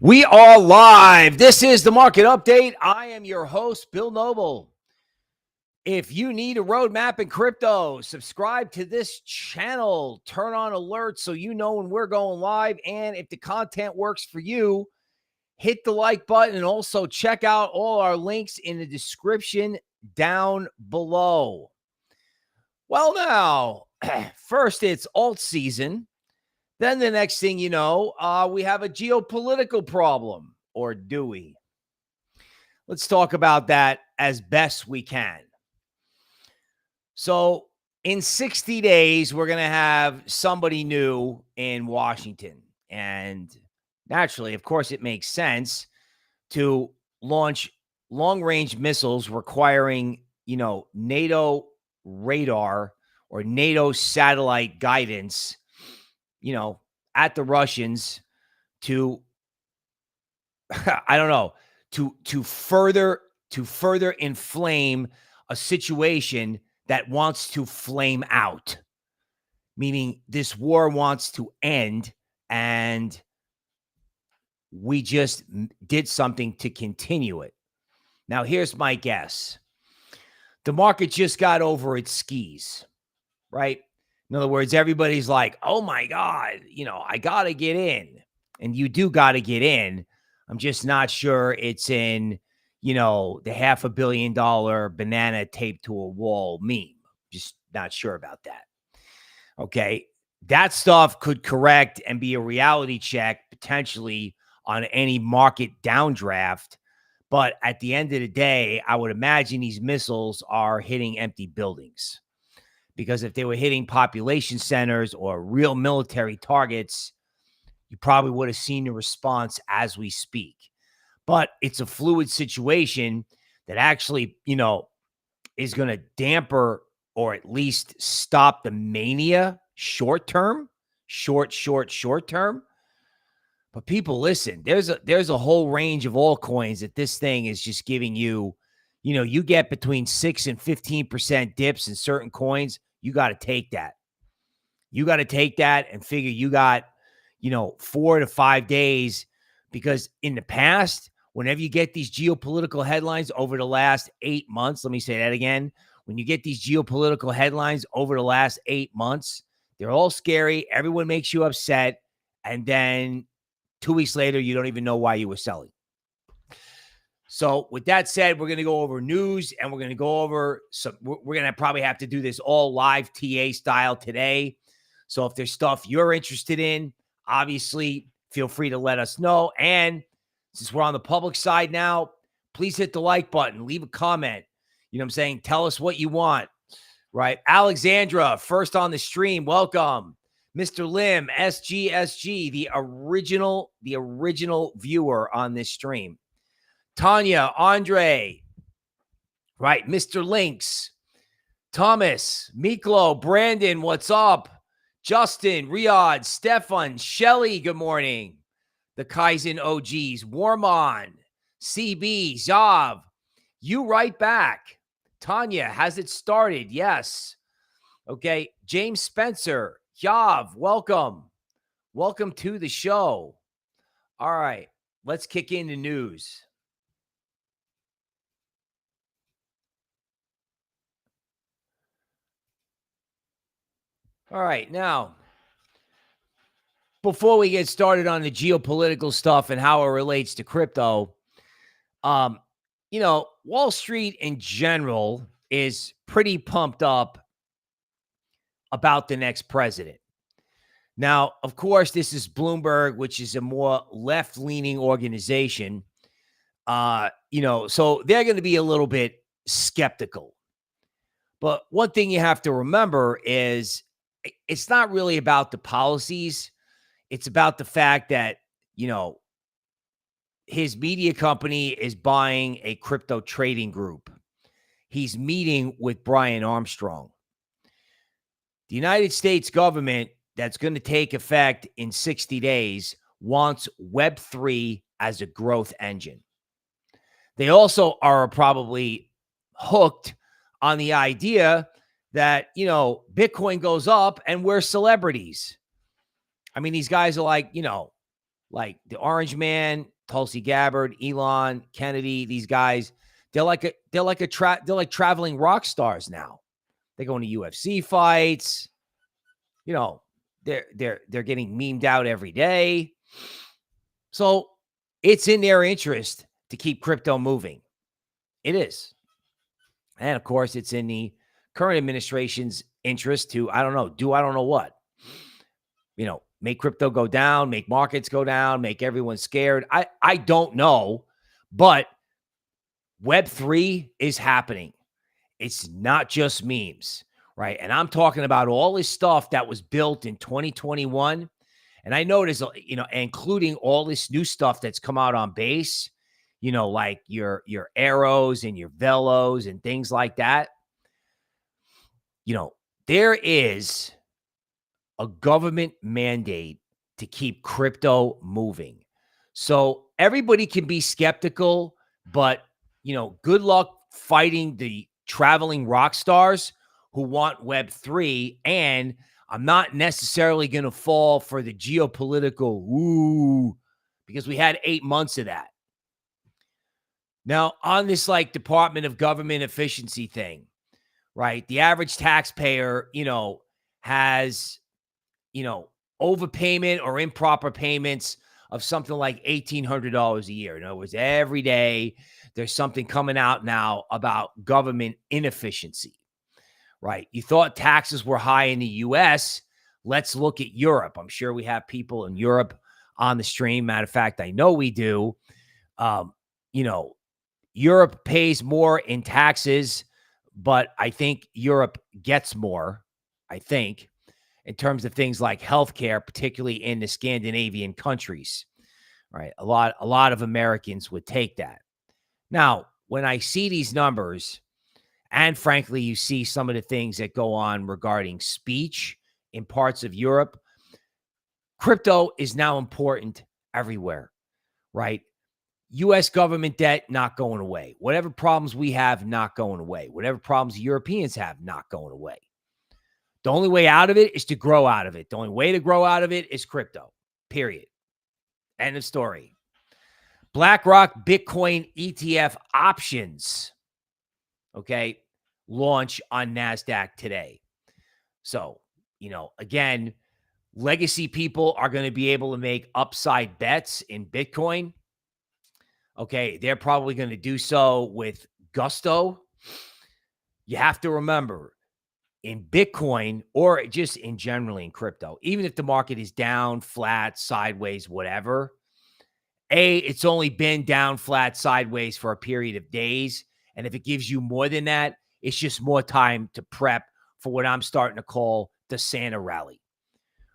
We are live. This is the market update. I am your host, Bill Noble. If you need a roadmap in crypto, subscribe to this channel, turn on alerts so you know when we're going live. And if the content works for you, hit the like button and also check out all our links in the description down below. Well, now, first it's alt season. Then the next thing you know, we have a geopolitical problem, or do we? Let's talk about that as best we can. So in 60 days, we're going to have somebody new in Washington. And naturally, of course, it makes sense to launch long-range missiles requiring, NATO radar or NATO satellite guidance, at the Russians to, I don't know, to further inflame a situation that wants to flame out, meaning this war wants to end, and we just did something to continue it. Now, here's my guess. The market just got over its skis, right? In other words, everybody's like, oh my God, I got to get in. And you do got to get in. I'm just not sure it's in, the $500 million banana taped to a wall meme. Just not sure about that. Okay. That stuff could correct and be a reality check potentially on any market downdraft. But at the end of the day, I would imagine these missiles are hitting empty buildings. Because if they were hitting population centers or real military targets, you probably would have seen the response as we speak. But it's a fluid situation that actually, is going to damper or at least stop the mania short term. But people, listen, there's a whole range of altcoins that this thing is just giving you. You get between 6 and 15% dips in certain coins. You got to take that. You got to take that and figure you got, 4 to 5 days, because in the past, whenever you get these geopolitical headlines over the last 8 months, let me say that again. When you get these geopolitical headlines over the last 8 months, they're all scary. Everyone makes you upset. And then 2 weeks later, you don't even know why you were selling. So with that said, we're going to go over news, and we're going to go over some, we're going to probably have to do this all live TA style today. So if there's stuff you're interested in, obviously feel free to let us know. And since we're on the public side now, please hit the like button, leave a comment. You know what I'm saying? Tell us what you want, right? Alexandra, first on the stream. Welcome. Mr. Lim, SGSG, the original viewer on this stream. Tanya, Andre, right? Mr. Lynx, Thomas, Miklo, Brandon, what's up? Justin, Riyadh, Stefan, Shelly, good morning. The Kaizen OGs, Warmon, CB, Zav, you right back. Tanya, has it started? Yes. Okay. James Spencer, Yav, welcome. Welcome to the show. All right. Let's kick into news. All right, now, before we get started on the geopolitical stuff and how it relates to crypto, Wall Street in general is pretty pumped up about the next president. Now, of course, this is Bloomberg, which is a more left-leaning organization. So they're going to be a little bit skeptical. But one thing you have to remember is it's not really about the policies. It's about the fact that, his media company is buying a crypto trading group. He's meeting with Brian Armstrong. The United States government, that's going to take effect in 60 days, wants Web3 as a growth engine. They also are probably hooked on the idea that, Bitcoin goes up and we're celebrities. I mean, these guys are like, like the Orange Man, Tulsi Gabbard, Elon Kennedy, these guys, they're like traveling rock stars now. They're going to UFC fights. You know, they're getting memed out every day. So it's in their interest to keep crypto moving. It is. And of course, it's in the current administration's interest to, I don't know what. Make crypto go down, make markets go down, make everyone scared. I don't know, but Web3 is happening. It's not just memes, right? And I'm talking about all this stuff that was built in 2021. And I noticed, including all this new stuff that's come out on base, like your arrows and your velos and things like that. There is a government mandate to keep crypto moving. So everybody can be skeptical, but, good luck fighting the traveling rock stars who want Web3. And I'm not necessarily going to fall for the geopolitical, because we had 8 months of that. Now, on this Department of Government efficiency thing, right? The average taxpayer, has, overpayment or improper payments of something like $1,800 a year. In other words, every day there's something coming out now about government inefficiency, right? You thought taxes were high in the U.S. Let's look at Europe. I'm sure we have people in Europe on the stream. Matter of fact, I know we do. Europe pays more in taxes, but I think Europe gets more, in terms of things like healthcare, particularly in the Scandinavian countries, right? A lot of Americans would take that. Now, when I see these numbers, and frankly, you see some of the things that go on regarding speech in parts of Europe, crypto is now important everywhere, right? U.S. government debt not going away. Whatever problems we have, not going away. Whatever problems Europeans have, not going away. The only way out of it is to grow out of it. The only way to grow out of it is crypto, period. End of story. BlackRock Bitcoin ETF options, launch on NASDAQ today. So, again, legacy people are going to be able to make upside bets in Bitcoin. They're probably going to do so with gusto. You have to remember, in Bitcoin, or just in generally in crypto, even if the market is down, flat, sideways, whatever, it's only been down, flat, sideways for a period of days. And if it gives you more than that, it's just more time to prep for what I'm starting to call the Santa rally,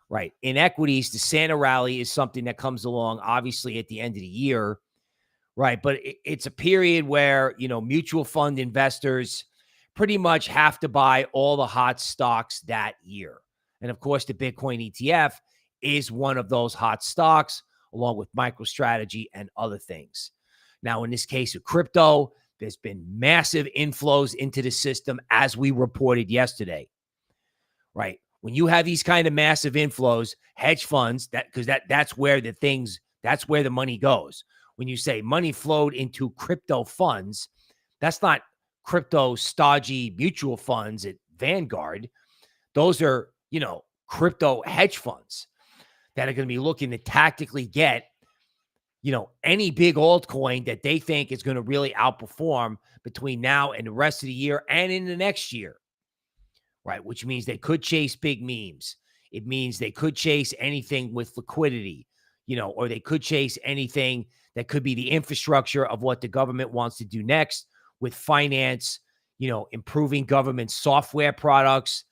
right? In equities, the Santa rally is something that comes along, obviously, at the end of the year, right? But it's a period where, mutual fund investors pretty much have to buy all the hot stocks that year. And of course, the Bitcoin ETF is one of those hot stocks, along with MicroStrategy and other things. Now, in this case of crypto, there's been massive inflows into the system, as we reported yesterday, right? When you have these kind of massive inflows, hedge funds, that's where the money goes. When you say money flowed into crypto funds, that's not crypto stodgy mutual funds at Vanguard. Those are, crypto hedge funds that are going to be looking to tactically get, any big altcoin that they think is going to really outperform between now and the rest of the year and in the next year, right? Which means they could chase big memes. It means they could chase anything with liquidity, or they could chase anything that could be the infrastructure of what the government wants to do next with finance, improving government software products,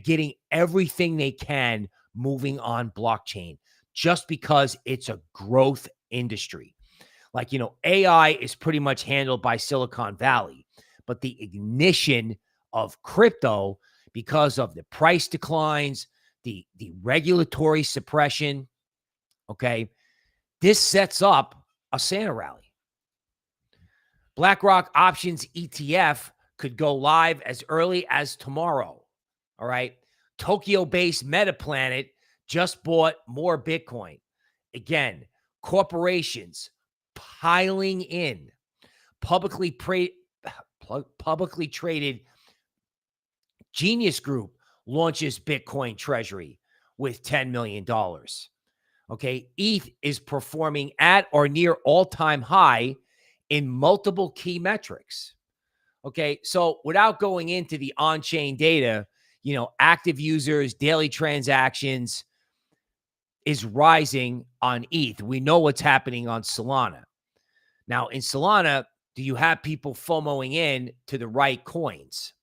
getting everything they can moving on blockchain, just because it's a growth industry. AI is pretty much handled by Silicon Valley, but the ignition of crypto, because of the price declines, the regulatory suppression, this sets up a Santa rally. BlackRock options ETF could go live as early as tomorrow. All right. Tokyo-based MetaPlanet just bought more Bitcoin. Again, corporations piling in. Publicly traded Genius Group launches Bitcoin treasury with $10 million. Okay. ETH is performing at or near all-time high in multiple key metrics. Okay. So without going into the on-chain data, active users, daily transactions is rising on ETH. We know what's happening on Solana. Now, in Solana, do you have people FOMOing in to the right coins?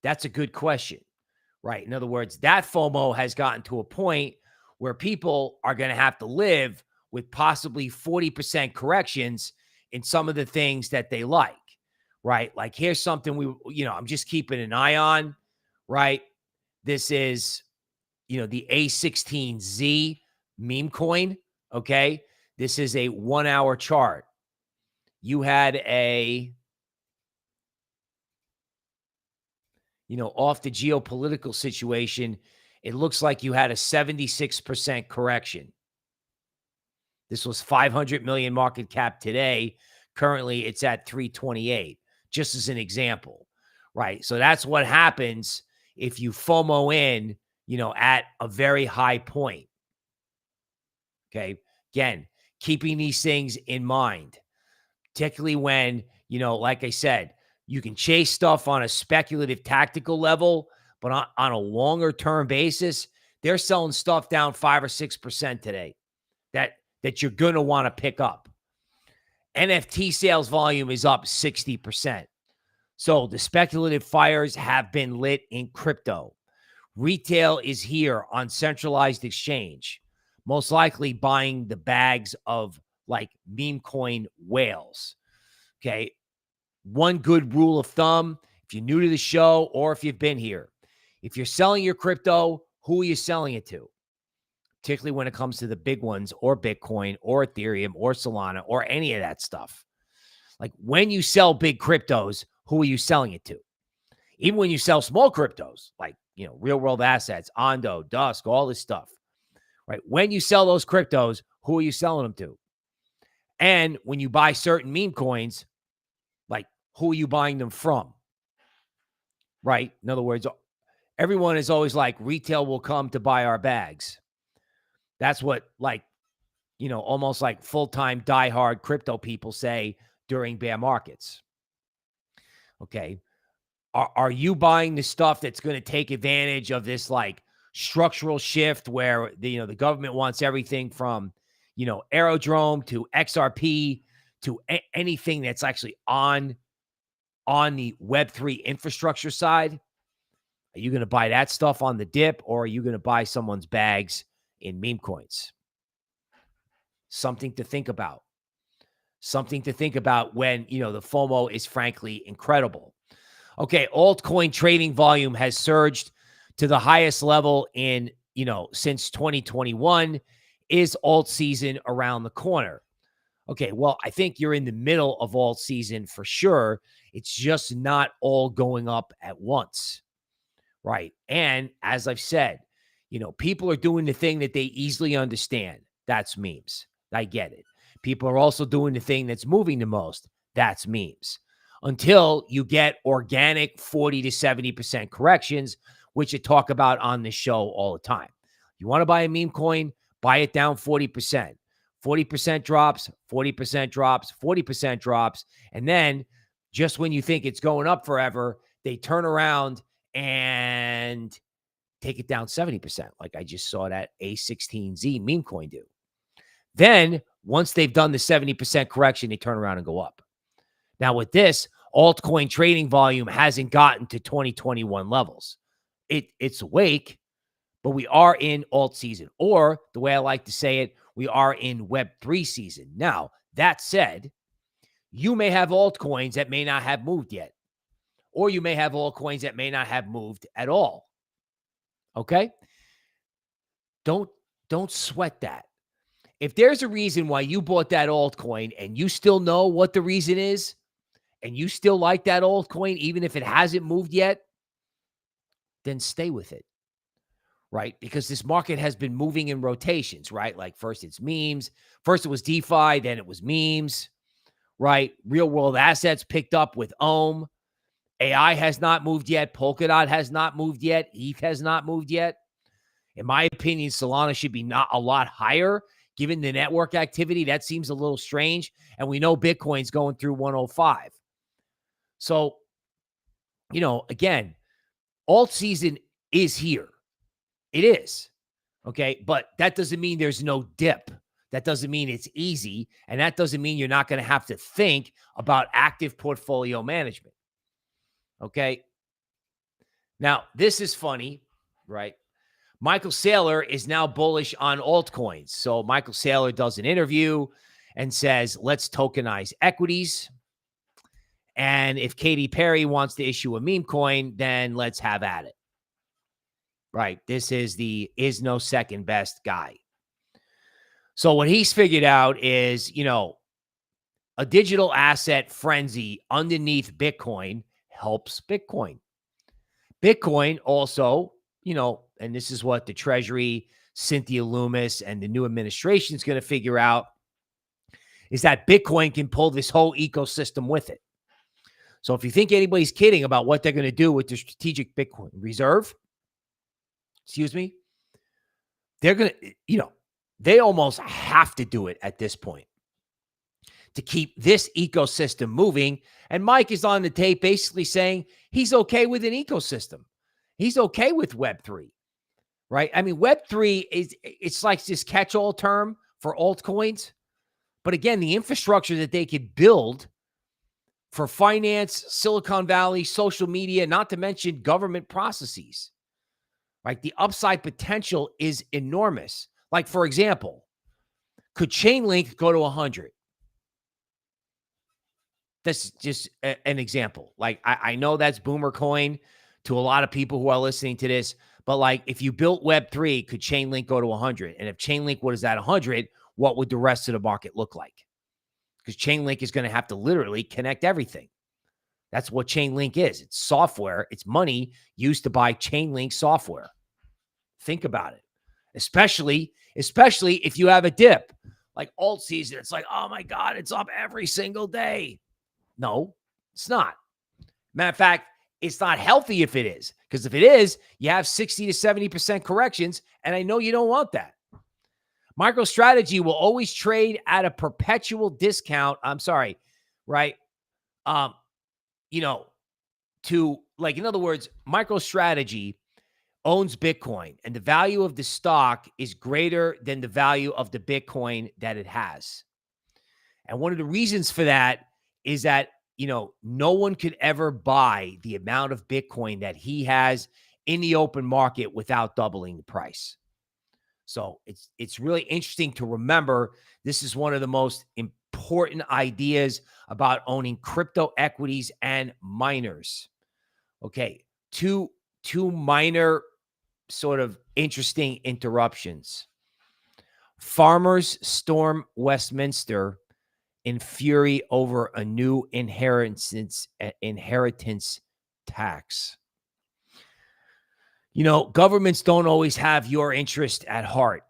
That's a good question, right? In other words, that FOMO has gotten to a point where people are going to have to live with possibly 40% corrections in some of the things that they like, right? Like here's something I'm just keeping an eye on, right? This is, the A16Z meme coin, okay? This is a 1-hour chart. You had off the geopolitical situation, it looks like you had a 76% correction. This was 500 million market cap today. Currently, it's at 328, just as an example, right? So that's what happens if you FOMO in, at a very high point. Okay. Again, keeping these things in mind, particularly when, like I said, you can chase stuff on a speculative tactical level, but on a longer term basis, they're selling stuff down 5 or 6% today that you're going to want to pick up. NFT sales volume is up 60%. So the speculative fires have been lit in crypto. Retail is here on centralized exchange, most likely buying the bags of like meme coin whales. Okay. One good rule of thumb, if you're new to the show or if you've been here, if you're selling your crypto, who are you selling it to? Particularly when it comes to the big ones or Bitcoin or Ethereum or Solana or any of that stuff. Like when you sell big cryptos, who are you selling it to? Even when you sell small cryptos, like, real world assets, Ondo, Dusk, all this stuff, right? When you sell those cryptos, who are you selling them to? And when you buy certain meme coins, like who are you buying them from? Right? In other words, everyone is always like, retail will come to buy our bags. That's what almost like full-time diehard crypto people say during bear markets. Okay. Are you buying the stuff that's going to take advantage of this like structural shift where the government wants everything from, aerodrome to XRP to anything that's actually on the Web3 infrastructure side? Are you going to buy that stuff on the dip, or are you going to buy someone's bags in meme coins? Something to think about. Something to think about when, the FOMO is frankly incredible. Okay, altcoin trading volume has surged to the highest level in, since 2021. Is alt season around the corner? Okay, well, I think you're in the middle of alt season for sure. It's just not all going up at once, right? And as I've said, people are doing the thing that they easily understand. That's memes. I get it. People are also doing the thing that's moving the most. That's memes. Until you get organic 40 to 70% corrections, which I talk about on this show all the time. You want to buy a meme coin, buy it down 40%. 40% drops, 40% drops, 40% drops. And then just when you think it's going up forever, they turn around and take it down 70%. Like I just saw that A16Z meme coin do. Then once they've done the 70% correction, they turn around and go up. Now with this, altcoin trading volume hasn't gotten to 2021 levels. It's awake, but we are in alt season, or the way I like to say it, we are in Web3 season. Now, that said, you may have altcoins that may not have moved yet, or you may have altcoins that may not have moved at all. Okay? Don't sweat that. If there's a reason why you bought that altcoin and you still know what the reason is, and you still like that altcoin, even if it hasn't moved yet, then stay with it, right? Because this market has been moving in rotations, right? Like first it's memes, first it was DeFi, then it was memes, right? Real world assets picked up with Ohm. AI has not moved yet. Polkadot has not moved yet. ETH has not moved yet. In my opinion, Solana should be not a lot higher given the network activity. That seems a little strange. And we know Bitcoin's going through 105. So, again, alt season is here. It is. Okay. But that doesn't mean there's no dip. That doesn't mean it's easy. And that doesn't mean you're not going to have to think about active portfolio management. Okay. Now, this is funny, right? Michael Saylor is now bullish on altcoins. So Michael Saylor does an interview and says, let's tokenize equities. And if Katy Perry wants to issue a meme coin, then let's have at it. Right. This is the is no second best guy. So what he's figured out is, a digital asset frenzy underneath Bitcoin helps Bitcoin. Bitcoin also, and this is what the Treasury, Cynthia Loomis, and the new administration is going to figure out, is that Bitcoin can pull this whole ecosystem with it. So if you think anybody's kidding about what they're going to do with the strategic Bitcoin reserve, they're going to, they almost have to do it at this point to keep this ecosystem moving. And Mike is on the tape basically saying he's okay with an ecosystem. He's okay with Web3, right? I mean, Web3 it's like this catch-all term for altcoins. But again, the infrastructure that they could build for finance, Silicon Valley, social media, not to mention government processes, right? The upside potential is enormous. Like, for example, could Chainlink go to 100? That's just an example. Like, I know that's boomer coin to a lot of people who are listening to this, but like, if you built Web3, could Chainlink go to 100? And if Chainlink was at 100, what would the rest of the market look like? Because Chainlink is going to have to literally connect everything. That's what Chainlink is. It's software. It's money used to buy Chainlink software. Think about it. Especially if you have a dip. Like alt season, it's like, oh my God, it's up every single day. No, it's not. Matter of fact, it's not healthy if it is. Because if it is, you have 60 to 70% corrections. And I know you don't want that. MicroStrategy will always trade at a perpetual discount. I'm sorry, right? To like, in other words, MicroStrategy owns Bitcoin and the value of the stock is greater than the value of the Bitcoin that it has. And one of the reasons for that is that, no one could ever buy the amount of Bitcoin that he has in the open market without doubling the price. So it's really interesting to remember. This is one of the most important ideas about owning crypto equities and miners. Okay, two minor sort of interesting interruptions. Farmers storm Westminster in fury over a new inheritance tax. Governments don't always have your interest at heart.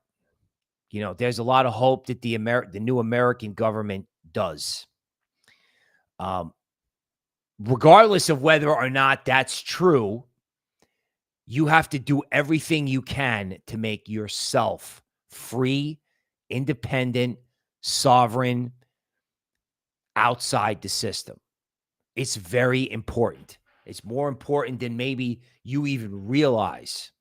There's a lot of hope that the new American government does. Regardless of whether or not that's true, you have to do everything you can to make yourself free, independent, sovereign, outside the system. It's very important. It's more important than maybe you even realize.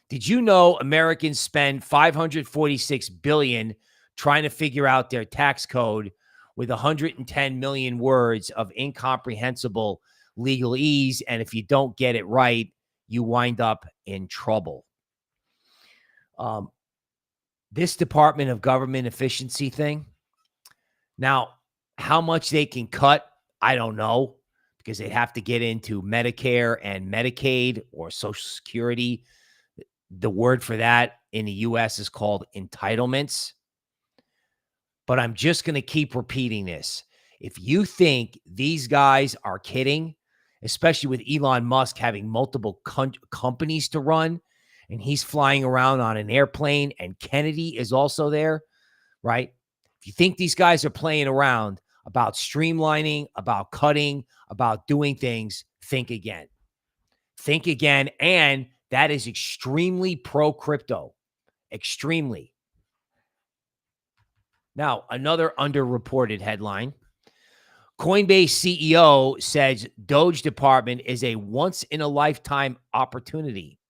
Did you know Americans spend $546 billion trying to figure out their tax code with 110 million words of incomprehensible legalese? And if you don't get it right, you wind up in trouble. This Department of Government efficiency thing. Now, how much they can cut, I don't know, because they have to get into Medicare and Medicaid or Social Security. The word for that in the U.S. is called entitlements. But I'm just going to keep repeating this. If you think these guys are kidding, especially with Elon Musk having multiple companies to run, and he's flying around on an airplane, and Kennedy is also there, right? If you think these guys are playing around about streamlining, about cutting, about doing things, think again. Think again. And that is extremely pro-crypto. Extremely. Now, another underreported headline. Coinbase CEO says Doge department is a once-in-a-lifetime opportunity.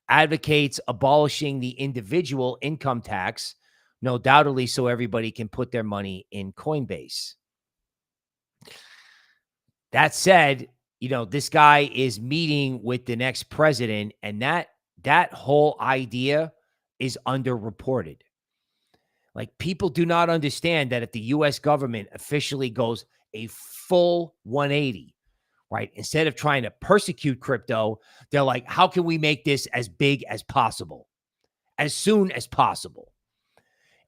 Advocates abolishing the individual income tax, no doubtedly so everybody can put their money in Coinbase. That said, this guy is meeting with the next president, and that whole idea is underreported. Like, people do not understand that if the U.S. government officially goes a full 180, right, instead of trying to persecute crypto, they're like, how can we make this as big as possible, as soon as possible?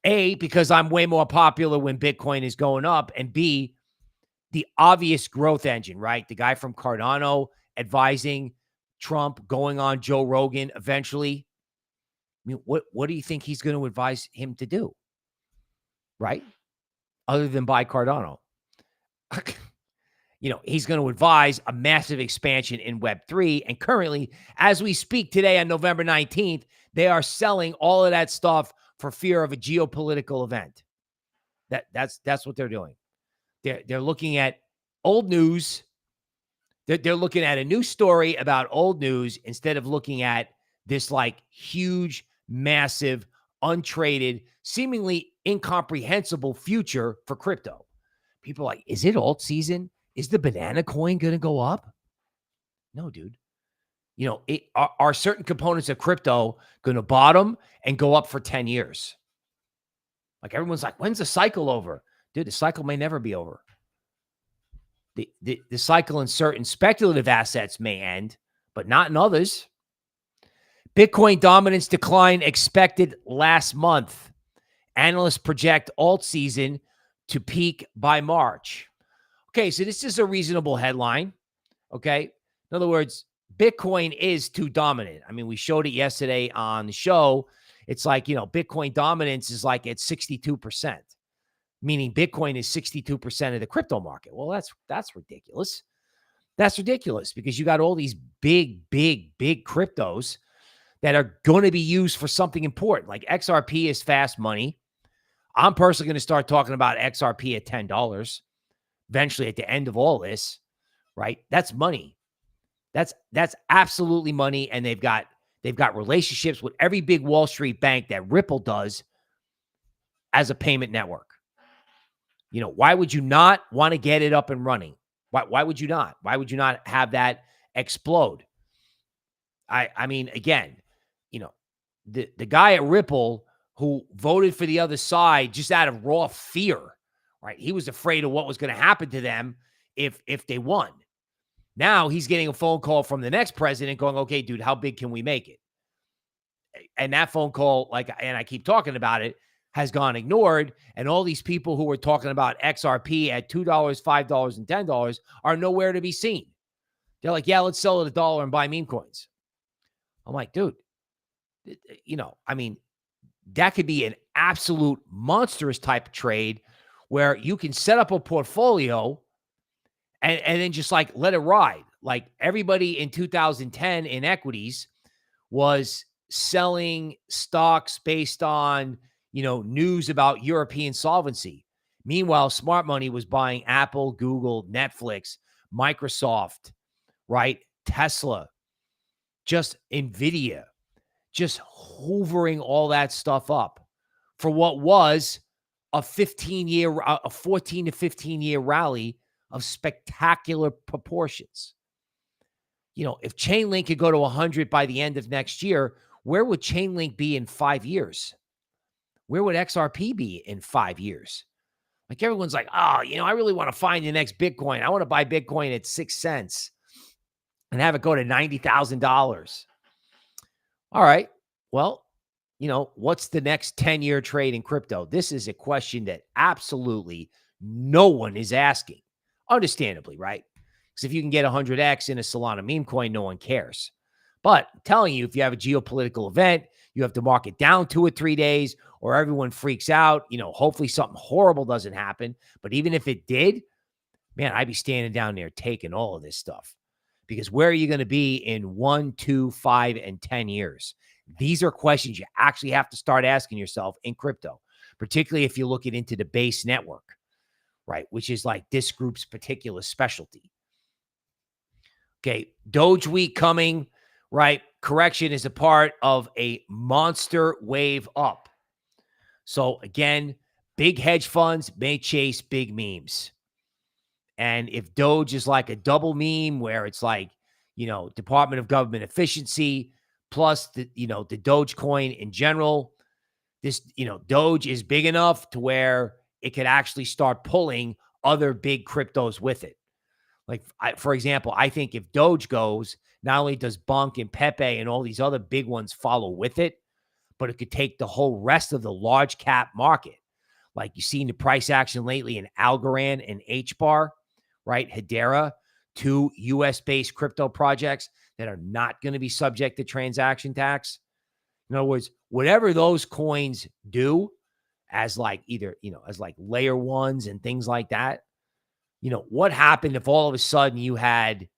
A, because I'm way more popular when Bitcoin is going up, and B, the obvious growth engine, right? The guy from Cardano advising Trump, going on Joe Rogan eventually. I mean, what do you think he's going to advise him to do? Right? Other than buy Cardano. He's going to advise a massive expansion in Web3. And currently, as we speak today on November 19th, they are selling all of that stuff for fear of a geopolitical event. That's what they're doing. They're looking at old news. They're looking at a new story about old news instead of looking at this like huge, massive, untraded, seemingly incomprehensible future for crypto. People are like, is it alt season? Is the banana coin going to go up? No, dude. Are certain components of crypto going to bottom and go up for 10 years? Like, everyone's like, when's the cycle over? Dude, the cycle may never be over. The cycle in certain speculative assets may end, but not in others. Bitcoin dominance decline expected last month. Analysts project alt season to peak by March. Okay, so this is a reasonable headline. Okay. In other words, Bitcoin is too dominant. I mean, we showed it yesterday on the show. It's like, Bitcoin dominance is like at 62%, meaning Bitcoin is 62% of the crypto market. Well, that's ridiculous. That's ridiculous because you got all these big cryptos that are going to be used for something important. Like XRP is fast money. I'm personally going to start talking about XRP at $10 eventually at the end of all this, right? That's money. That's absolutely money. And they've got relationships with every big Wall Street bank that Ripple does as a payment network. Why would you not want to get it up and running? Why would you not? Why would you not have that explode? I mean, again, the guy at Ripple who voted for the other side just out of raw fear, right? He was afraid of what was going to happen to them if they won. Now he's getting a phone call from the next president going, okay, dude, how big can we make it? And that phone call, and I keep talking about it, has gone ignored. And all these people who were talking about XRP at $2, $5, and $10 are nowhere to be seen. They're like, yeah, let's sell it $1 and buy meme coins. I'm like, dude, I mean, that could be an absolute monstrous type of trade where you can set up a portfolio and then just like let it ride. Like everybody in 2010 in equities was selling stocks based on, news about European solvency. Meanwhile, smart money was buying Apple, Google, Netflix, Microsoft, right? Tesla, just Nvidia, just hoovering all that stuff up for what was a 14 to 15 year rally of spectacular proportions. If Chainlink could go to 100 by the end of next year, where would Chainlink be in 5 years? Where would XRP be in 5 years? Like everyone's like, I really want to find the next Bitcoin. I want to buy Bitcoin at 6 cents and have it go to $90,000. All right. Well, what's the next 10-year trade in crypto? This is a question that absolutely no one is asking. Understandably, right? Because if you can get 100x in a Solana meme coin, no one cares. But I'm telling you, if you have a geopolitical event, you have to mark it down 2 or 3 days, or everyone freaks out. Hopefully something horrible doesn't happen. But even if it did, man, I'd be standing down there taking all of this stuff. Because where are you going to be in 1, 2, 5, and 10 years? These are questions you actually have to start asking yourself in crypto, particularly if you look into the base network, right? Which is like this group's particular specialty. Okay, Doge week coming, right? Correction is a part of a monster wave up. So again, big hedge funds may chase big memes. And if Doge is like a double meme where it's like, Department of Government Efficiency plus the Dogecoin in general, this, Doge is big enough to where it could actually start pulling other big cryptos with it. Like, for example, I think if Doge goes, not only does Bonk and Pepe and all these other big ones follow with it, but it could take the whole rest of the large cap market. Like you've seen the price action lately in Algorand and HBAR, right? Hedera, 2 US-based crypto projects that are not going to be subject to transaction tax. In other words, whatever those coins do as like either, as like layer ones and things like that, what happened if all of a sudden you had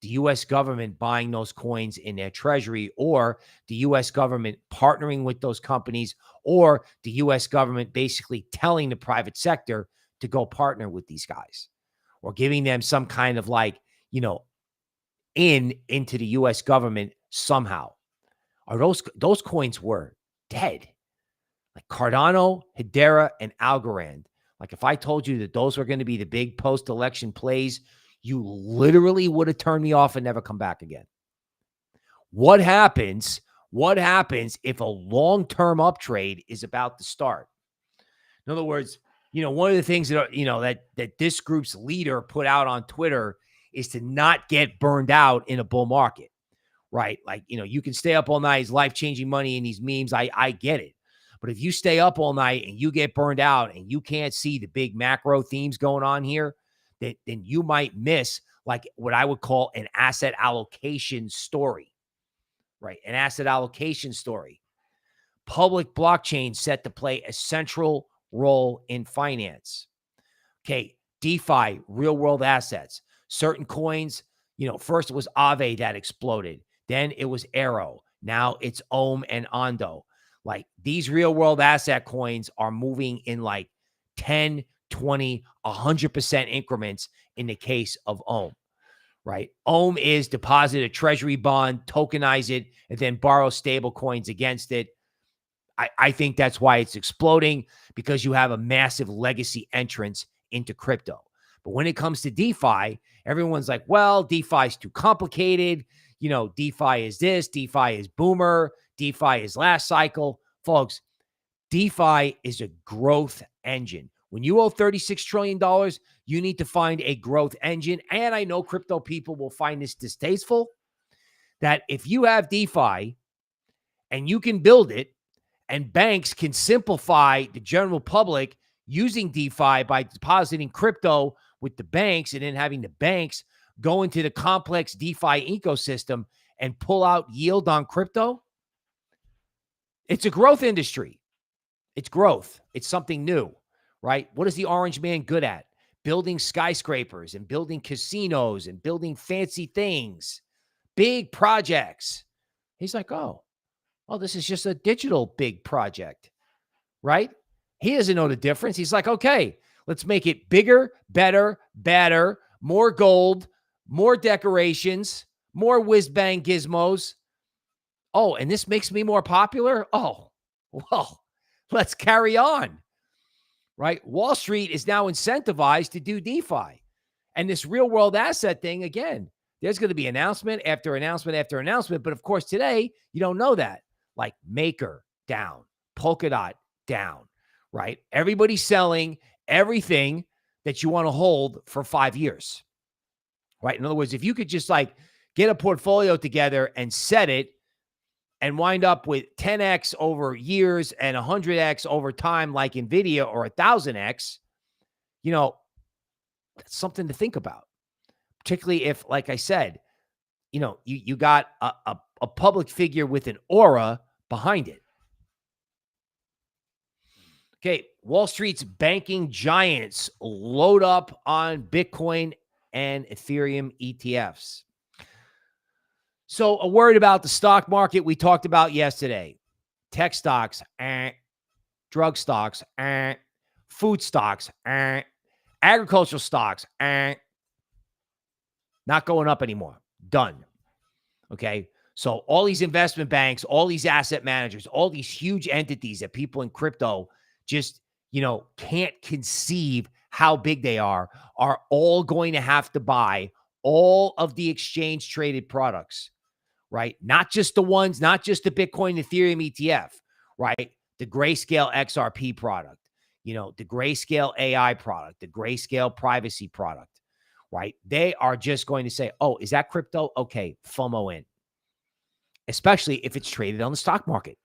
the U.S. government buying those coins in their treasury, or the U.S. government partnering with those companies, or the U.S. government basically telling the private sector to go partner with these guys, or giving them some kind of like, into the U.S. government somehow? Are those coins were dead. Like Cardano, Hedera, and Algorand. Like if I told you that those were going to be the big post-election plays, you literally would have turned me off and never come back again. What happens if a long-term uptrade is about to start? In other words, one of the things that, that this group's leader put out on Twitter is to not get burned out in a bull market, right? Like, you can stay up all night, it's life-changing money in these memes. I get it. But if you stay up all night and you get burned out and you can't see the big macro themes going on here, then you might miss like what I would call an asset allocation story, right? An asset allocation story. Public blockchain set to play a central role in finance. Okay, DeFi, real world assets. Certain coins, first it was Aave that exploded. Then it was Arrow. Now it's Ohm and Ondo. Like these real world asset coins are moving in like 10, 20, 100% increments in the case of Ohm, right? Ohm is deposit a treasury bond, tokenize it, and then borrow stable coins against it. I think that's why it's exploding, because you have a massive legacy entrance into crypto. But when it comes to DeFi, everyone's like, well, DeFi is too complicated. DeFi is this, DeFi is boomer, DeFi is last cycle. Folks, DeFi is a growth engine. When you owe $36 trillion, you need to find a growth engine. And I know crypto people will find this distasteful, that if you have DeFi and you can build it, and banks can simplify the general public using DeFi by depositing crypto with the banks and then having the banks go into the complex DeFi ecosystem and pull out yield on crypto. It's a growth industry. It's growth. It's something new, right? What is the orange man good at? Building skyscrapers and building casinos and building fancy things, big projects. He's like, oh, this is just a digital big project, right? He doesn't know the difference. He's like, okay, let's make it bigger, better, badder, more gold, more decorations, more whiz-bang gizmos. Oh, and this makes me more popular? Oh, well, let's carry on, right? Wall Street is now incentivized to do DeFi. And this real-world asset thing, again, there's going to be announcement after announcement after announcement. But, of course, today, you don't know that. Like Maker down, Polkadot down, right? Everybody's selling everything that you want to hold for 5 years, right? In other words, if you could just like get a portfolio together and set it and wind up with 10x over years and 100x over time, like NVIDIA, or 1,000x, that's something to think about. Particularly if, like I said, you got a public figure with an aura behind it. Okay, Wall Street's banking giants load up on Bitcoin and Ethereum ETFs. So a word about the stock market we talked about yesterday. Tech stocks, drug stocks, food stocks, agricultural stocks, not going up anymore. Done. Okay. So all these investment banks, all these asset managers, all these huge entities that people in crypto just, can't conceive how big they are all going to have to buy all of the exchange traded products, right? Not just the Bitcoin, Ethereum ETF, right? The Grayscale XRP product, the Grayscale AI product, the Grayscale privacy product, right? They are just going to say, oh, is that crypto? Okay, FOMO in. Especially if it's traded on the stock market,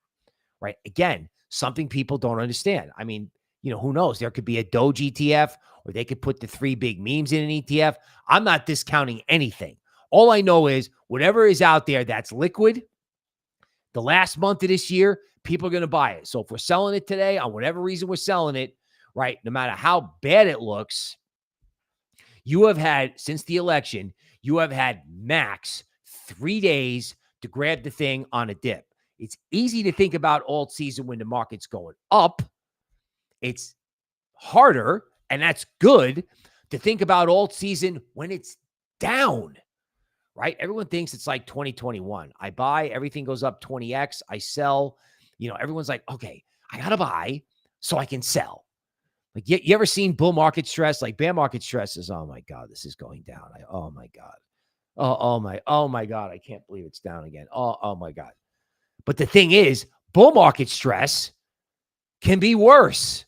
right? Again, something people don't understand. I mean, who knows? There could be a Doge ETF, or they could put the 3 big memes in an ETF. I'm not discounting anything. All I know is whatever is out there that's liquid, the last month of this year, people are going to buy it. So if we're selling it today, on whatever reason we're selling it, right, no matter how bad it looks, you have had, since the election, you have had max 3 days to grab the thing on a dip. It's easy to think about alt season when the market's going up. It's harder, and that's good, to think about alt season when it's down, right? Everyone thinks it's like 2021. I buy, everything goes up 20x. I sell, everyone's like, okay, I got to buy so I can sell. Like, you ever seen bull market stress? Like, bear market stress is, oh my God, this is going down. Oh my God. Oh my God. I can't believe it's down again. Oh my God. But the thing is, bull market stress can be worse.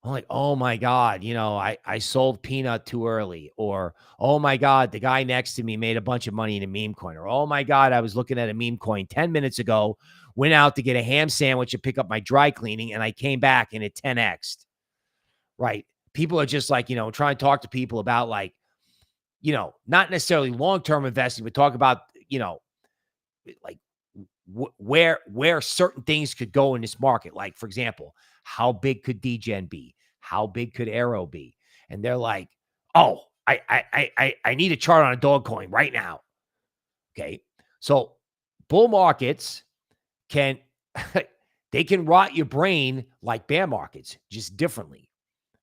I'm like, oh my God, I sold peanut too early. Or, oh my God, the guy next to me made a bunch of money in a meme coin. Or, oh my God, I was looking at a meme coin 10 minutes ago, went out to get a ham sandwich and pick up my dry cleaning, and I came back and it 10x'd. Right. People are just like, trying to talk to people about, like, not necessarily long-term investing, but talk about, like where certain things could go in this market. Like, for example, how big could DGen be? How big could Arrow be? And they're like, oh, I need a chart on a dog coin right now. Okay. So bull markets can, they can rot your brain like bear markets, just differently,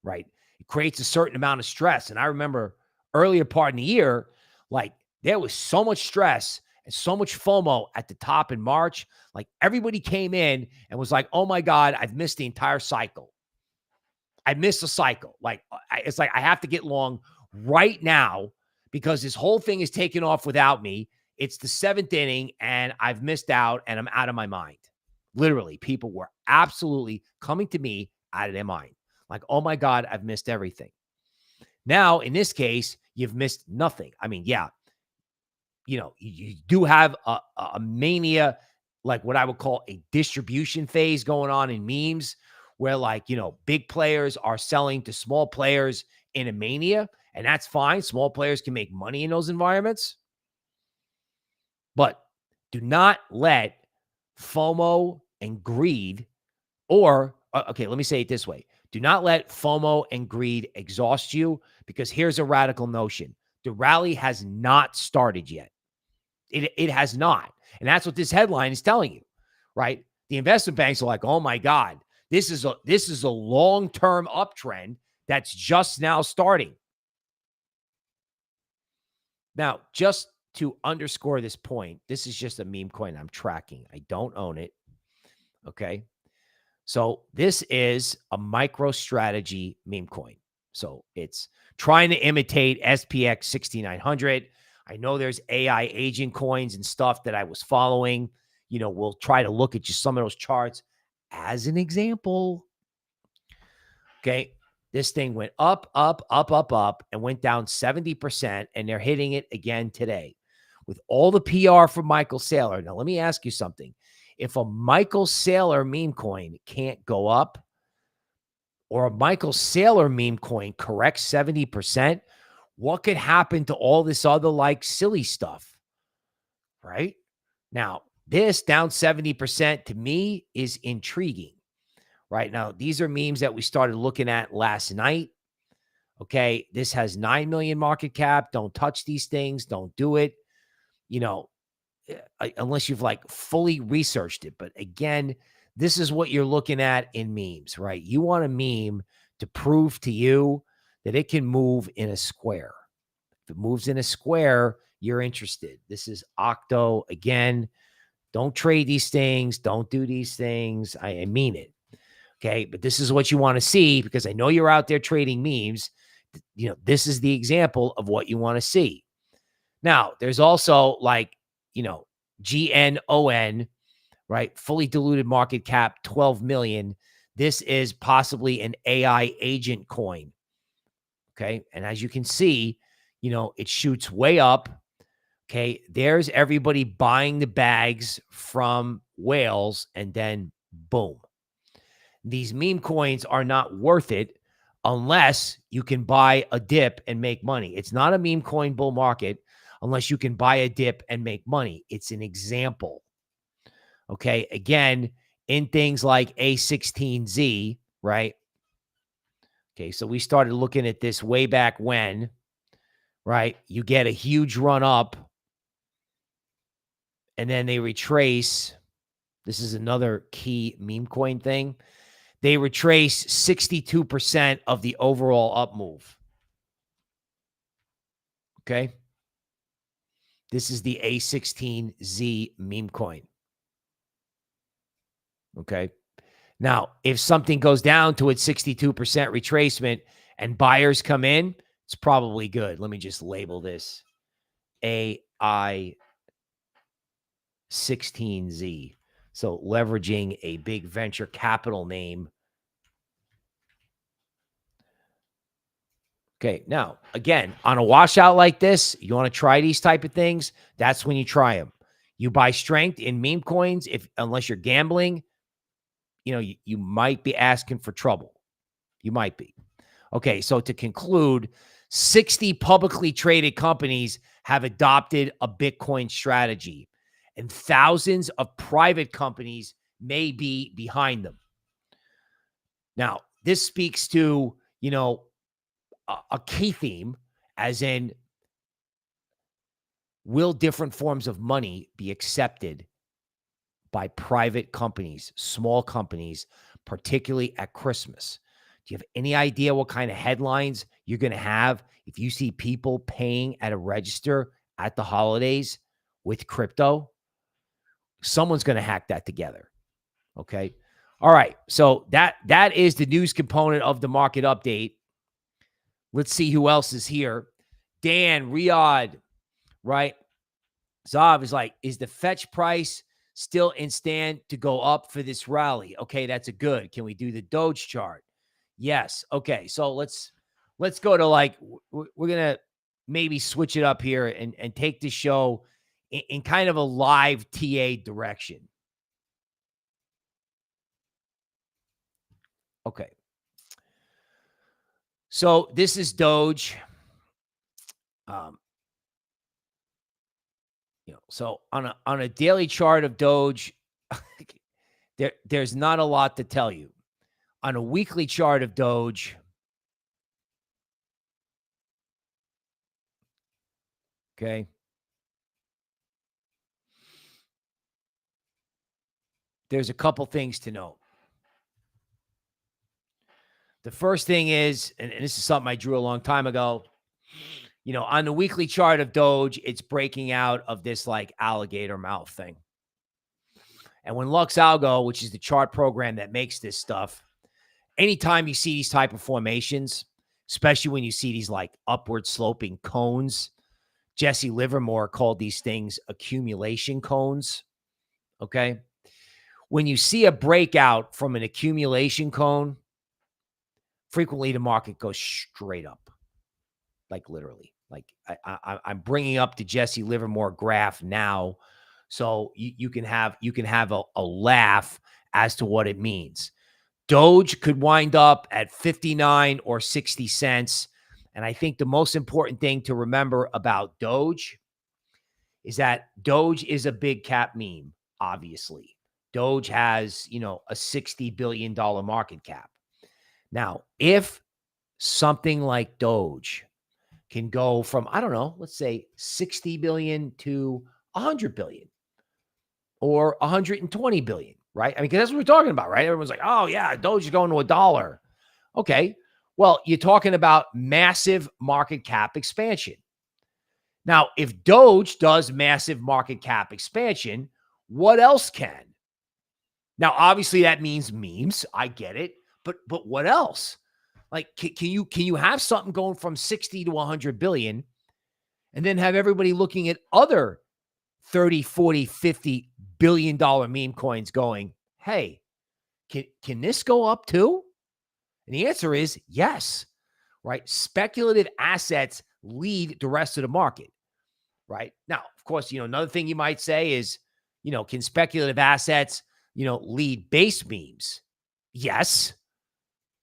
right? It creates a certain amount of stress. And I remember earlier part in the year, like, there was so much stress and so much FOMO at the top in March. Like, everybody came in and was like, oh my God, I've missed the entire cycle. I missed a cycle. Like, it's like, I have to get long right now because this whole thing is taking off without me. It's the 7th inning and I've missed out and I'm out of my mind. Literally, people were absolutely coming to me out of their mind. Like, oh my God, I've missed everything. Now, in this case, you've missed nothing. I mean, yeah, you do have a mania, like what I would call a distribution phase going on in memes, where, like, big players are selling to small players in a mania, and that's fine. Small players can make money in those environments. But do not let FOMO and greed, or, okay, let me say it this way. Do not let FOMO and greed exhaust you, because here's a radical notion. The rally has not started yet. It has not. And that's what this headline is telling you, right? The investment banks are like, oh my God, this is a long-term uptrend that's just now starting. Now, just to underscore this point, this is just a meme coin I'm tracking. I don't own it. Okay. So this is a MicroStrategy meme coin. So it's trying to imitate SPX 6900. I know there's AI agent coins and stuff that I was following. We'll try to look at just some of those charts as an example. Okay. This thing went up, and went down 70%, and they're hitting it again today with all the PR from Michael Saylor. Now, let me ask you something. If a Michael Saylor meme coin can't go up, or a Michael Saylor meme coin corrects 70%, what could happen to all this other, like, silly stuff, right? Now, This down 70% to me is intriguing. Right now, these are memes that we started looking at last night. Okay. This has 9 million market cap. Don't touch these things. Don't do it. You know, unless you've like fully researched it. But again, this is what you're looking at in memes, right? You want a meme to prove to you that it can move in a square. If it moves in a square, you're interested. This is Octo. Again, don't trade these things. Don't do these things. I mean it. Okay. But this is what you want to see because I know you're out there trading memes. You know, this is the example of what you want to see. Now, there's also like, you know, GNON, right? Fully diluted market cap, 12 million. This is possibly an AI agent coin. Okay. And as you can see, you know, it shoots way up. Okay. There's everybody buying the bags from whales and then boom. These meme coins are not worth it unless you can buy a dip and make money. It's not a meme coin bull market unless you can buy a dip and make money. It's an example. Okay. Again, in things like A16Z, right? Okay. So we started looking at this way back when, right? You get a huge run up and then they retrace. This is another key meme coin thing. They retrace 62% of the overall up move. Okay. This is the A16Z meme coin. Okay. Now, if something goes down to its 62% retracement and buyers come in, it's probably good. Let me just label this AI16Z. So leveraging a big venture capital name. Okay. Now, again, on a washout like this, you want to try these type of things. That's when you try them. You buy strength in meme coins. Unless you're gambling, you know, you might be asking for trouble. You might be. Okay. So to conclude, 60 publicly traded companies have adopted a Bitcoin strategy and thousands of private companies may be behind them. Now, this speaks to, you know, a key theme, as in, will different forms of money be accepted by private companies, small companies, particularly at Christmas? Do you have any idea what kind of headlines you're going to have if you see people paying at a register at the holidays with crypto? Someone's going to hack that together. Okay. All right. So that is the news component of the market update. Let's see who else is here. Dan, Riyadh, right? Zav is like, is the fetch price still in stand to go up for this rally? Okay, that's a good. Can we do the Doge chart? Yes. Okay, so let's go to like, we're going to maybe switch it up here and take the show in kind of a live TA direction. Okay. So this is Doge. You know, so on a daily chart of Doge, there's not a lot to tell you. On a weekly chart of Doge, okay, there's a couple things to note. The first thing is, and this is something I drew a long time ago, you know, on the weekly chart of Doge, it's breaking out of this like alligator mouth thing. And when Lux Algo, which is the chart program that makes this stuff, anytime you see these type of formations, especially when you see these like upward sloping cones, Jesse Livermore called these things accumulation cones. Okay. When you see a breakout from an accumulation cone, frequently the market goes straight up, like literally. Like I'm bringing up the Jesse Livermore graph now, so you can have a laugh as to what it means. Doge could wind up at 59 or 60 cents, and I think the most important thing to remember about Doge is that Doge is a big cap meme. obviously. Doge has, a $60 billion market cap. Now, if something like Doge can go from, I don't know, let's say 60 billion to 100 billion or 120 billion, right? I mean, because that's what we're talking about, right? Everyone's like, oh, yeah, Doge is going to $1. Okay. Well, you're talking about massive market cap expansion. Now, if Doge does massive market cap expansion, what else can? Now, obviously, that means memes. I get it. But what else? Like, can you have something going from 60 to 100 billion and then have everybody looking at other 30, 40, 50 billion dollar meme coins going, hey, can this go up too? And the answer is yes, right? Speculative assets lead the rest of the market, right? Now, of course, another thing you might say is, can speculative assets, lead base memes? Yes.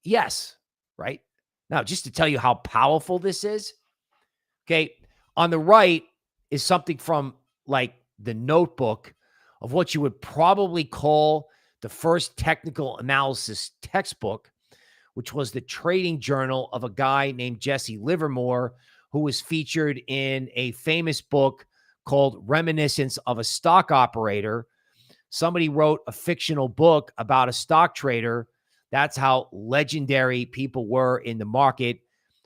Yes. Right. Now, just to tell you how powerful this is. Okay. On the right is something from like the notebook of what you would probably call the first technical analysis textbook, which was the trading journal of a guy named Jesse Livermore, who was featured in a famous book called Reminiscence of a Stock Operator. Somebody wrote a fictional book about a stock trader. That's how legendary people were in the market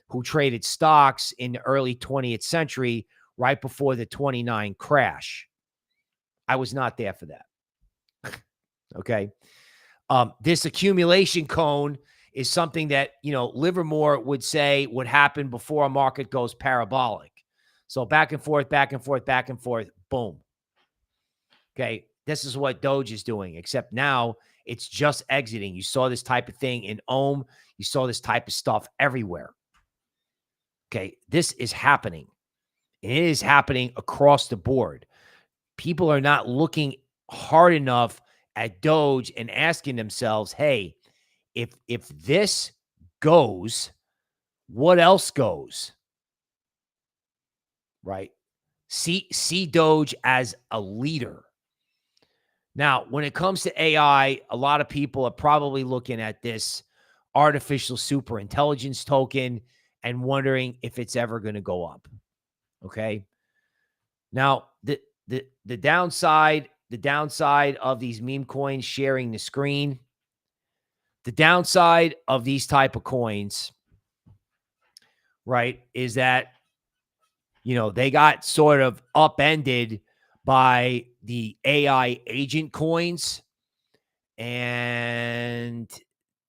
who traded stocks in the early 20th century, right before the 29 crash. I was not there for that. Okay. This accumulation cone is something that, Livermore would say would happen before a market goes parabolic. So back and forth, back and forth, back and forth, boom. Okay. This is what Doge is doing, except now it's just exiting. You saw this type of thing in Ohm. You saw this type of stuff everywhere. Okay. This is happening. And it is happening across the board. People are not looking hard enough at Doge and asking themselves, hey, if this goes, what else goes? Right? See Doge as a leader. Now, when it comes to AI, a lot of people are probably looking at this artificial superintelligence token and wondering if it's ever going to go up. Okay. Now, the downside of these meme coins sharing the screen, the downside of these type of coins, right, is that, they got sort of upended by the AI agent coins, and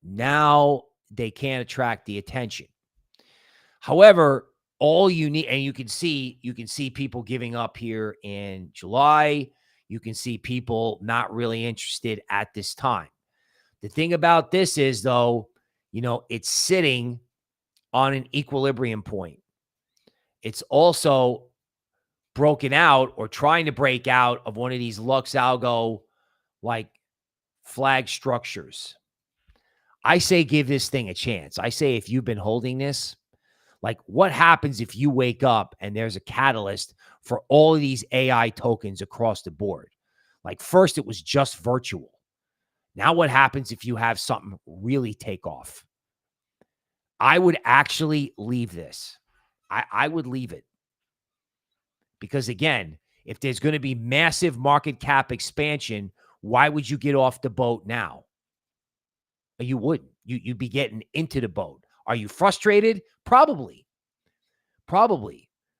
now they can't attract the attention. However, all you need, and you can see people giving up here in July. You can see people not really interested at this time. The thing about this is, though, it's sitting on an equilibrium point. It's also broken out or trying to break out of one of these Lux Algo like flag structures. I say give this thing a chance. I say if you've been holding this, like what happens if you wake up and there's a catalyst for all of these AI tokens across the board? Like first it was just virtual. Now what happens if you have something really take off? I would actually leave this. I would leave it. Because again, if there's going to be massive market cap expansion, why would you get off the boat now? You wouldn't. You'd be getting into the boat. Are you frustrated? Probably.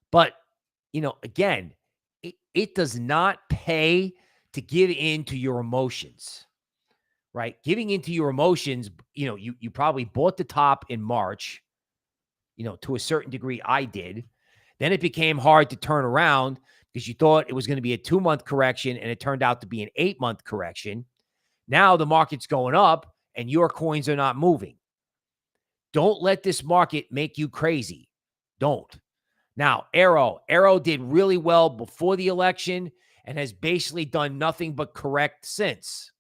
But, again, it does not pay to give in to your emotions, right? Giving into your emotions, you probably bought the top in March, to a certain degree I did. Then it became hard to turn around because you thought it was going to be a 2-month correction and it turned out to be an 8-month correction. Now the market's going up and your coins are not moving. Don't let this market make you crazy. Don't. Now, Arrow did really well before the election and has basically done nothing but correct since.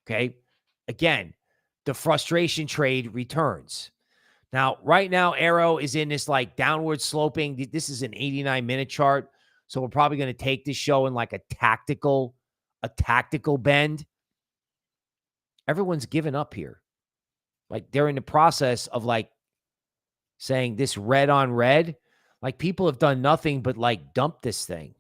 Okay. Again, the frustration trade returns. Now, right now, Arrow is in this like downward sloping. This is an 89-minute chart. So we're probably going to take this show in like a tactical a tactical bend, everyone's given up here. Like they're in the process of like saying this red on red. Like people have done nothing but like dump this thing.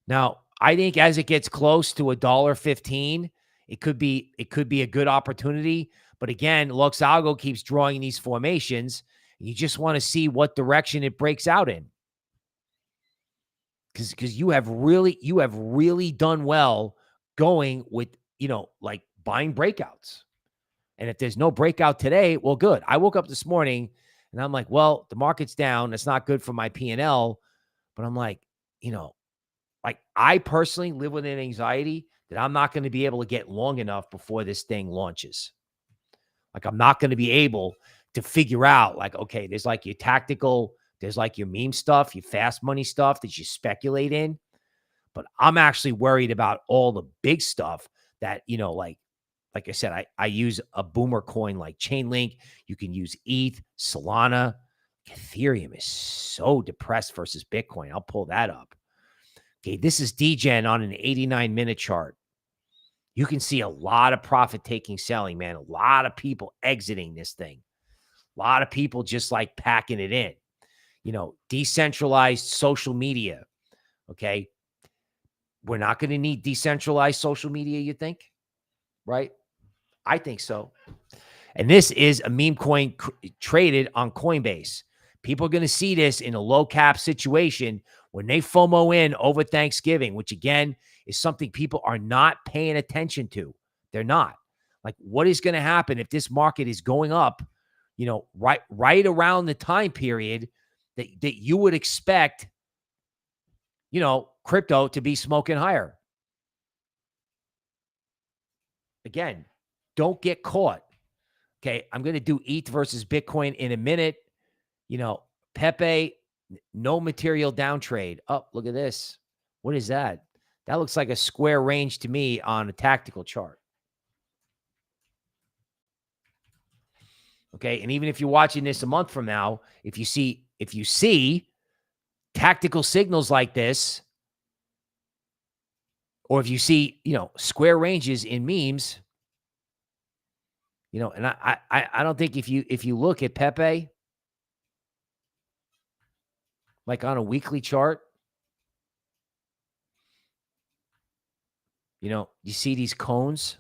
Now, I think as it gets close to $1.15, it could be a good opportunity. But again, Lux Algo keeps drawing these formations. And you just want to see what direction it breaks out in. Because you have really done well going with, like buying breakouts. And if there's no breakout today, well, good. I woke up this morning and I'm like, well, the market's down. That's not good for my P&L. But I'm like, like I personally live with an anxiety that I'm not going to be able to get long enough before this thing launches. Like I'm not going to be able to figure out like, okay, there's like your tactical, there's like your meme stuff, your fast money stuff that you speculate in. But I'm actually worried about all the big stuff that, like I said, I use a boomer coin like Chainlink. You can use ETH, Solana. Ethereum is so depressed versus Bitcoin. I'll pull that up. Okay, this is DGen on an 89-minute chart. You can see a lot of profit-taking selling, man. A lot of people exiting this thing. A lot of people just like packing it in. Decentralized social media. Okay. We're not going to need decentralized social media, you think? Right? I think so. And this is a meme coin traded on Coinbase. People are going to see this in a low cap situation when they FOMO in over Thanksgiving, which again is something people are not paying attention to. They're not. Like, what is going to happen if this market is going up, right around the time period that you would expect, crypto to be smoking higher? Again, don't get caught. Okay, I'm going to do ETH versus Bitcoin in a minute. Pepe, no material down trade. Oh, look at this. What is that? That looks like a square range to me on a tactical chart. Okay, and even if you're watching this a month from now, if you see tactical signals like this, or if you see, square ranges in memes, and I don't think if you look at Pepe, like on a weekly chart, you see these cones.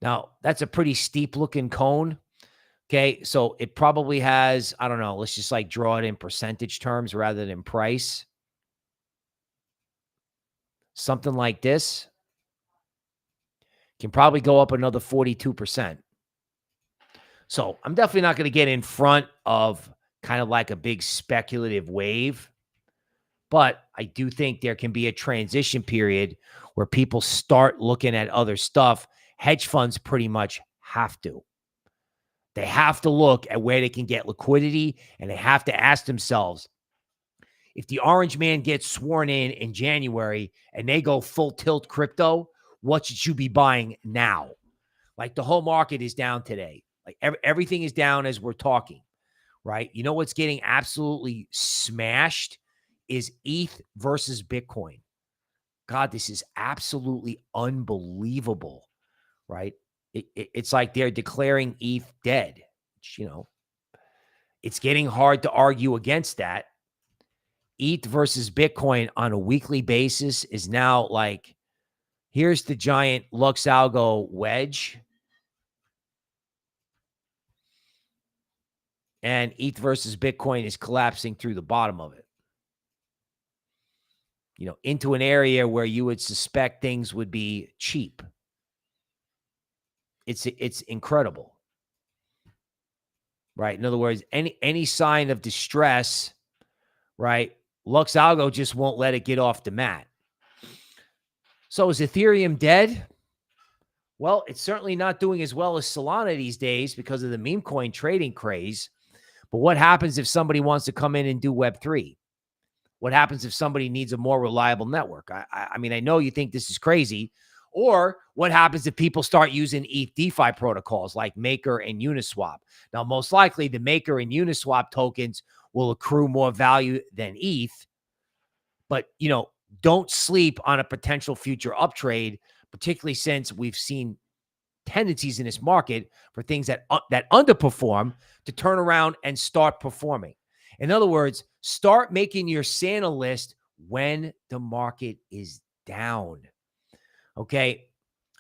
Now, that's a pretty steep looking cone. Okay, so it probably has, I don't know, let's just like draw it in percentage terms rather than price. Something like this can probably go up another 42%. So I'm definitely not going to get in front of kind of like a big speculative wave. But I do think there can be a transition period where people start looking at other stuff. Hedge funds pretty much have to. They have to look at where they can get liquidity, and they have to ask themselves, if the orange man gets sworn in January and they go full tilt crypto, what should you be buying now? Like the whole market is down today. Like everything is down as we're talking, right? You know what's getting absolutely smashed is ETH versus Bitcoin. God, this is absolutely unbelievable, right? It's like they're declaring ETH dead. It's getting hard to argue against that. ETH versus Bitcoin on a weekly basis is now like, here's the giant Lux Algo wedge. And ETH versus Bitcoin is collapsing through the bottom of it. Into an area where you would suspect things would be cheap. It's incredible. Right? In other words, any sign of distress, right? Lux Algo just won't let it get off the mat. So is Ethereum dead? Well, it's certainly not doing as well as Solana these days because of the meme coin trading craze. But what happens if somebody wants to come in and do Web3? What happens if somebody needs a more reliable network? I mean, I know you think this is crazy. Or what happens if people start using ETH DeFi protocols like Maker and Uniswap? Now, most likely the Maker and Uniswap tokens will accrue more value than ETH. But, don't sleep on a potential future uptrade, particularly since we've seen tendencies in this market for things that underperform to turn around and start performing. In other words, start making your Santa list when the market is down. Okay.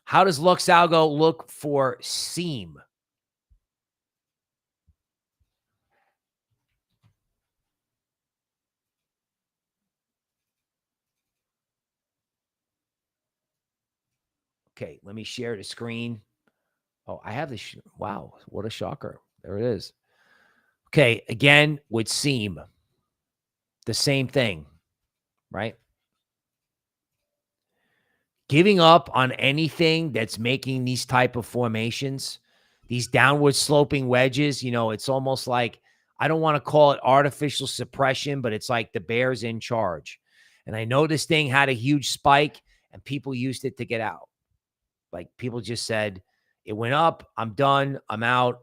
How does Lux Algo look for seam? Okay, let me share the screen. Oh, I have this. Wow, what a shocker. There it is. Okay, again, with seam, the same thing, right? Giving up on anything that's making these type of formations, these downward sloping wedges, it's almost like, I don't want to call it artificial suppression, but it's like the bear's in charge. And I know this thing had a huge spike and people used it to get out. Like people just said, it went up, I'm done, I'm out.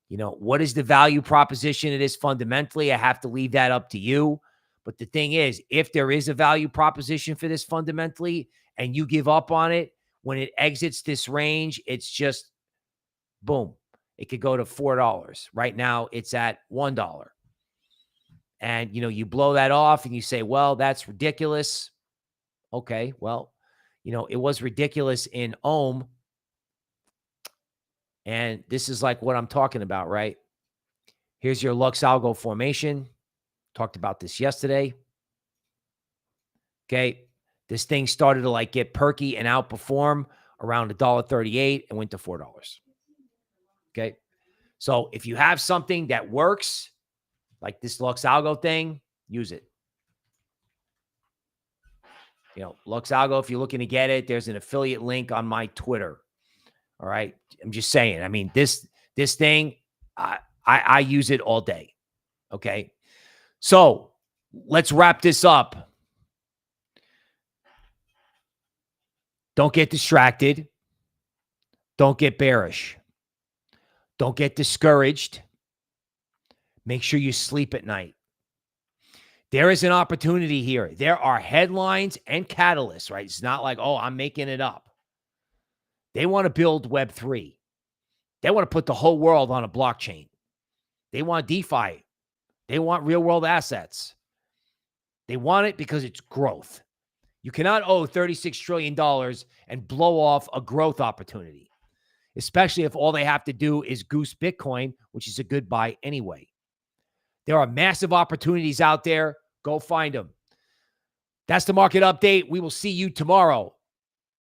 What is the value proposition it is fundamentally? I have to leave that up to you. But the thing is, if there is a value proposition for this fundamentally and you give up on it, when it exits this range, it's just boom. It could go to $4. Right now, it's at $1. And, you blow that off and you say, well, that's ridiculous. Okay, well, it was ridiculous in Ohm. And this is like what I'm talking about, right? Here's your Lux Algo formation. Talked about this yesterday. Okay. This thing started to like get perky and outperform around $1.38 and went to $4. Okay. So if you have something that works, like this Lux Algo thing, use it. Lux Algo, if you're looking to get it, there's an affiliate link on my Twitter. All right. I'm just saying. I mean, this thing, I use it all day. Okay. So let's wrap this up. Don't get distracted. Don't get bearish. Don't get discouraged. Make sure you sleep at night. There is an opportunity here. There are headlines and catalysts, right? It's not like, oh, I'm making it up. They want to build Web3. They want to put the whole world on a blockchain. They want DeFi. They want real world assets. They want it because it's growth. You cannot owe $36 trillion and blow off a growth opportunity, especially if all they have to do is goose Bitcoin, which is a good buy anyway. There are massive opportunities out there. Go find them. That's the market update. We will see you tomorrow.